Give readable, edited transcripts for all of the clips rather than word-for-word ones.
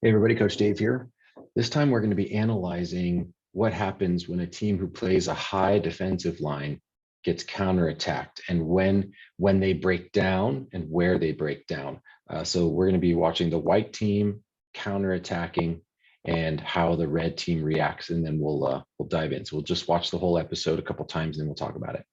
Hey everybody, Coach Dave here. This time we're going to be analyzing what happens when a team who plays a high defensive line gets counterattacked and when they break down and where they break down. So we're going to be watching the white team counterattacking and how the red team reacts, and then we'll dive in. So we'll just watch the whole episode a couple times and then we'll talk about it.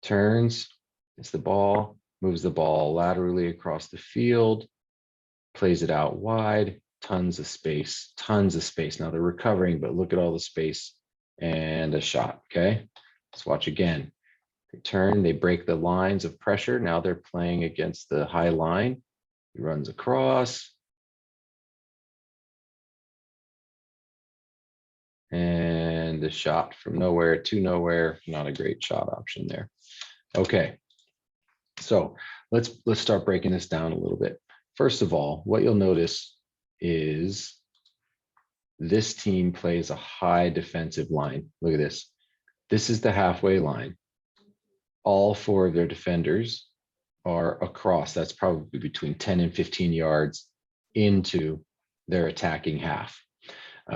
Turns, it's the ball, moves the ball laterally across the field, plays it out wide, tons of space. Now they're recovering, but look at all the space and a shot. Okay, let's watch again. They turn, they break the lines of pressure. Now they're playing against the high line. He runs across. And a shot from nowhere to nowhere. Not a great shot option there. Okay, so let's start breaking this down a little bit. First of all, what you'll notice is this team plays a high defensive line. Look at this. This is the halfway line. All four of their defenders are across. That's probably between 10 and 15 yards into their attacking half,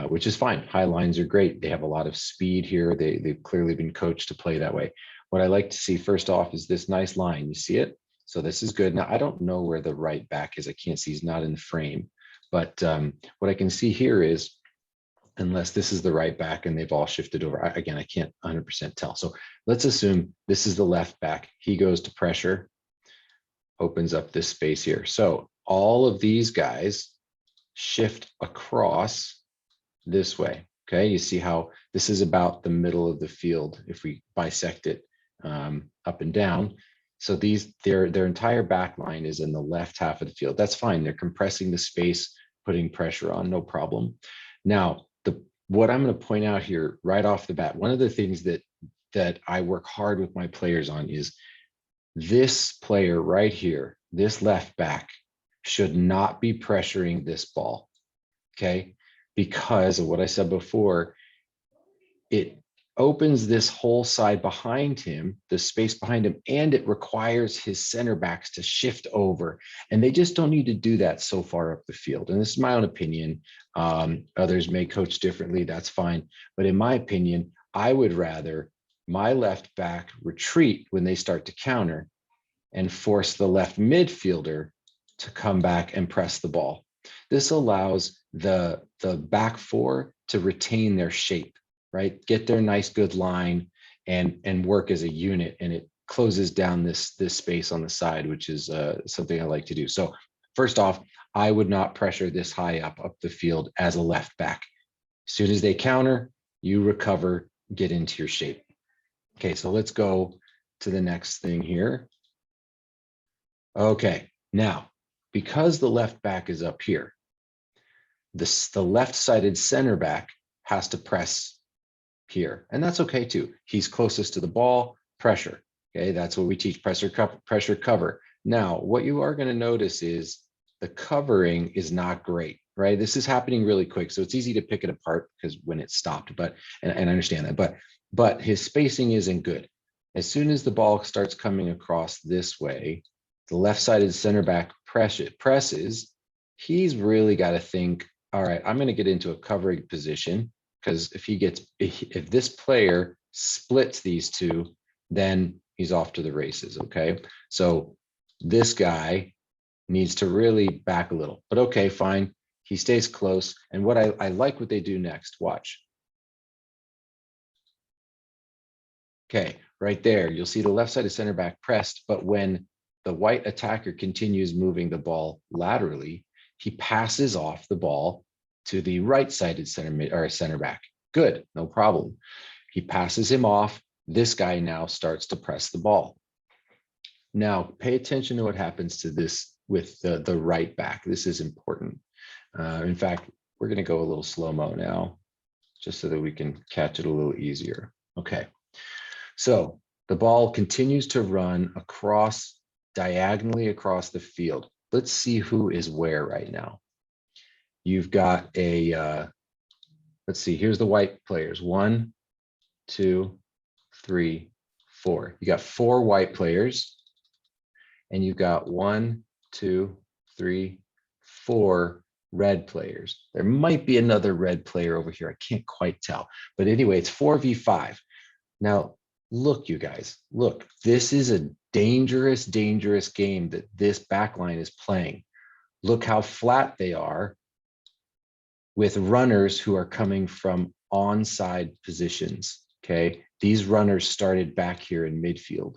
which is fine. High lines are great. They have a lot of speed here. They've clearly been coached to play that way. What I like to see first off is this nice line. You see it? So this is good. Now, I don't know where the right back is. I can't see, he's not in the frame. But what I can see here is, unless this is the right back and they've all shifted over, again, I can't 100% tell. So let's assume this is the left back. He goes to pressure, opens up this space here. So all of these guys shift across this way. Okay, you see how this is about the middle of the field if we bisect it up and down. So their entire back line is in the left half of the field. That's fine. They're compressing the space, putting pressure on, no problem. Now, what I'm going to point out here right off the bat, one of the things that I work hard with my players on is this player right here, this left back, should not be pressuring this ball, okay? Because of what I said before, it opens this whole side behind him, the space behind him, and it requires his center backs to shift over. And they just don't need to do that so far up the field. And this is my own opinion. Others may coach differently, that's fine. But in my opinion, I would rather my left back retreat when they start to counter and force the left midfielder to come back and press the ball. This allows the back four to retain their shape, right? Get their nice good line and work as a unit, and it closes down this space on the side, which is something I like to do. So first off, I would not pressure this high up the field as a left back. As soon as they counter, you recover, get into your shape. Okay, so let's go to the next thing here. Okay, now, because the left back is up here, the left-sided center back has to press here, and that's okay too. He's closest to the ball, pressure. Okay, that's what we teach, pressure cover. Now, what you are going to notice is the covering is not great, right? This is happening really quick, so it's easy to pick it apart because when it stopped, and I understand that, but his spacing isn't good. As soon as the ball starts coming across this way, the left-sided center back presses, he's really got to think, all right, I'm going to get into a covering position, because if this player splits these two, then he's off to the races. Okay, so this guy needs to really back a little, but okay, fine, he stays close. And what I like what they do next, watch. Okay, right there, you'll see the left side of center back pressed, but when the white attacker continues moving the ball laterally, he passes off the ball to the right-sided center back. Good, no problem. He passes him off. This guy now starts to press the ball. Now, pay attention to what happens to this with the right back. This is important. In fact, we're going to go a little slow-mo now, just so that we can catch it a little easier. Okay, so the ball continues to run diagonally across the field. Let's see who is where right now. You've got let's see, here's the white players. 1, 2, 3, 4. You got 4 white players, and you've got 1, 2, 3, 4 red players. There might be another red player over here. I can't quite tell. But anyway, it's 4v5. Now, look, you guys, look, this is a dangerous, dangerous game that this backline is playing. Look how flat they are with runners who are coming from onside positions, okay? These runners started back here in midfield.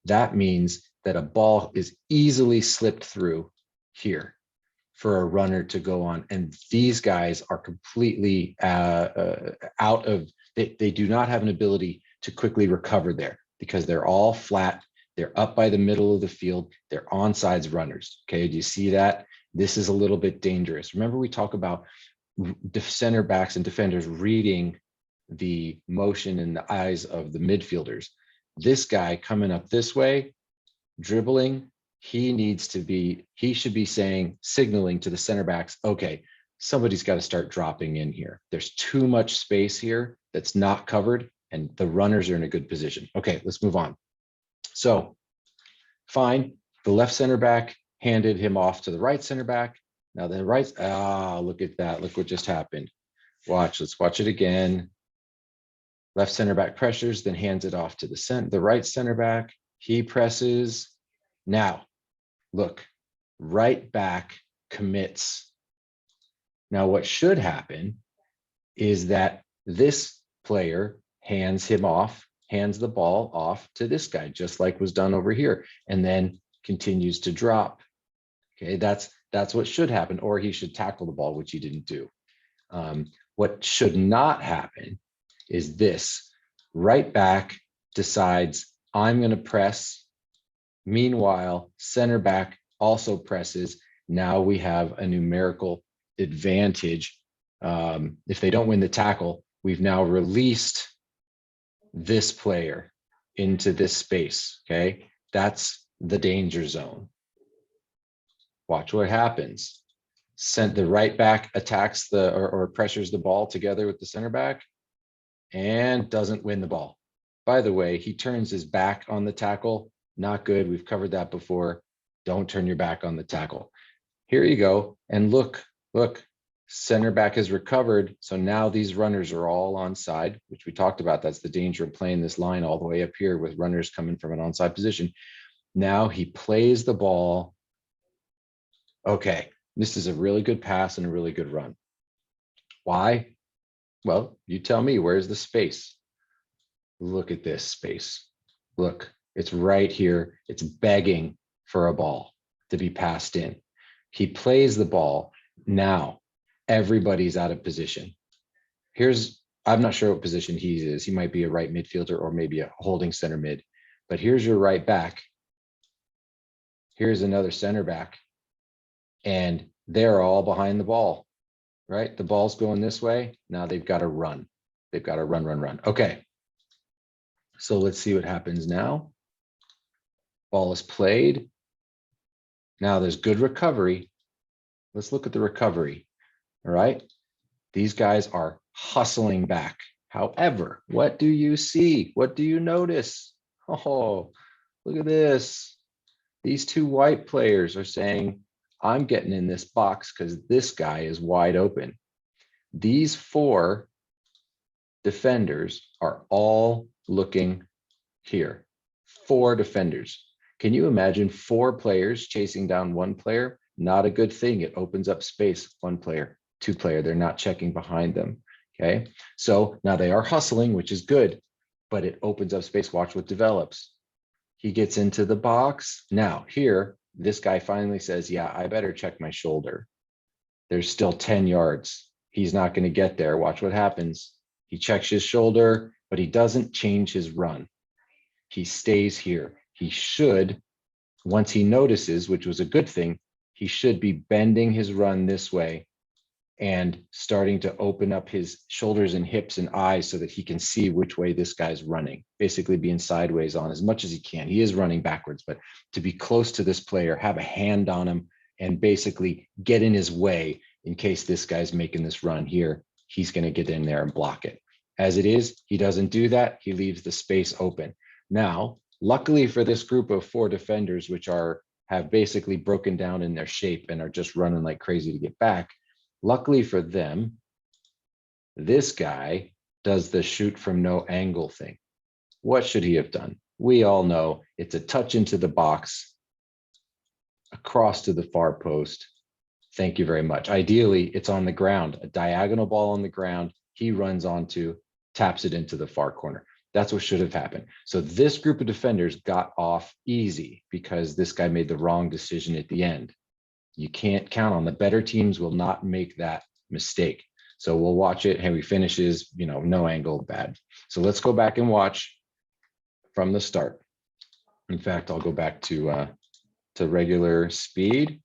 That means that a ball is easily slipped through here for a runner to go on. And these guys are completely out of, they do not have an ability to quickly recover there because they're all flat. They're up by the middle of the field. They're onside runners, okay? Do you see that? This is a little bit dangerous. Remember, we talk about center backs and defenders reading the motion in the eyes of the midfielders. This guy coming up this way, dribbling, he should be signaling to the center backs, okay, somebody's got to start dropping in here. There's too much space here that's not covered, and the runners are in a good position. Okay, let's move on. So, fine, the left center back handed him off to the right center back. Now the right, look at that. Look what just happened. Watch, let's watch it again. Left center back pressures, then hands it off to the right center back. He presses. Now, look, right back commits. Now what should happen is that this player hands the ball off to this guy, just like was done over here, and then continues to drop. Okay, that's what should happen, or he should tackle the ball, which he didn't do. What should not happen is this. Right back decides, I'm going to press. Meanwhile, center back also presses. Now we have a numerical advantage. If they don't win the tackle, we've now released this player into this space, okay? That's the danger zone. Watch what happens. The right back attacks or pressures the ball together with the center back and doesn't win the ball. By the way, he turns his back on the tackle. Not good. We've covered that before. Don't turn your back on the tackle. Here you go. And look, center back has recovered. So now these runners are all onside, which we talked about. That's the danger of playing this line all the way up here with runners coming from an onside position. Now he plays the ball. Okay, this is a really good pass and a really good run. Why? Well, you tell me, where's the space? Look at this space. Look, it's right here. It's begging for a ball to be passed in. He plays the ball. Now, everybody's out of position. I'm not sure what position he is. He might be a right midfielder or maybe a holding center mid. But here's your right back. Here's another center back. And they're all behind the ball, right? The ball's going this way. Now they've got to run. They've got to run. Okay. So let's see what happens now. Ball is played. Now there's good recovery. Let's look at the recovery. All right. These guys are hustling back. However, what do you see? What do you notice? Oh, look at this. These two white players are saying, I'm getting in this box because this guy is wide open. These four defenders are all looking here. 4 defenders. Can you imagine 4 players chasing down 1 player? Not a good thing. It opens up space. 1 player, 2 player. They're not checking behind them. Okay. So now they are hustling, which is good, but it opens up space. Watch what develops. He gets into the box. Now here, this guy finally says, yeah, I better check my shoulder. There's still 10 yards. He's not going to get there. Watch what happens. He checks his shoulder, but he doesn't change his run. He stays here. He should, once he notices, which was a good thing, he should be bending his run this way and starting to open up his shoulders and hips and eyes so that he can see which way this guy's running, basically being sideways on as much as he can. He is running backwards, but to be close to this player, have a hand on him and basically get in his way in case this guy's making this run here, he's going to get in there and block it. As it is, he doesn't do that. He leaves the space open. Now, luckily for this group of 4 defenders, which have basically broken down in their shape and are just running like crazy to get back, Luckily for them, this guy does the shoot from no angle thing. What should he have done? We all know it's a touch into the box, across to the far post. Thank you very much. Ideally, it's on the ground, a diagonal ball on the ground. He runs onto, taps it into the far corner. That's what should have happened. So this group of defenders got off easy because this guy made the wrong decision at the end. You can't count on the better teams will not make that mistake. So we'll watch it. Henry finishes, no angle, bad. So let's go back and watch from the start. In fact, I'll go back to regular speed.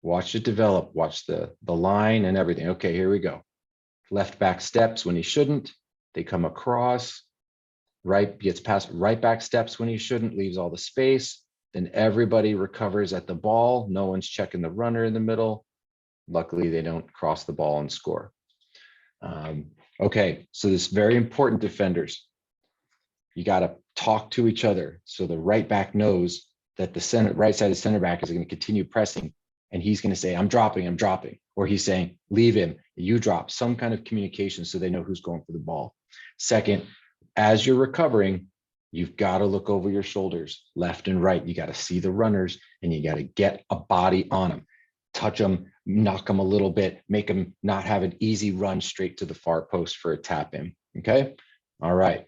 Watch it develop, watch the line and everything. Okay, here we go. Left back steps when he shouldn't. They come across, right, gets past right back steps when he shouldn't, leaves all the space. Then everybody recovers at the ball. No one's checking the runner in the middle. Luckily, they don't cross the ball and score. Okay, so this very important defenders. You got to talk to each other. So the right back knows that the right side of center back is going to continue pressing. And he's going to say, I'm dropping. Or he's saying, leave him, you drop, some kind of communication so they know who's going for the ball. Second, as you're recovering, you've got to look over your shoulders, left and right. You got to see the runners and you got to get a body on them, touch them, knock them a little bit, make them not have an easy run straight to the far post for a tap in. Okay. All right.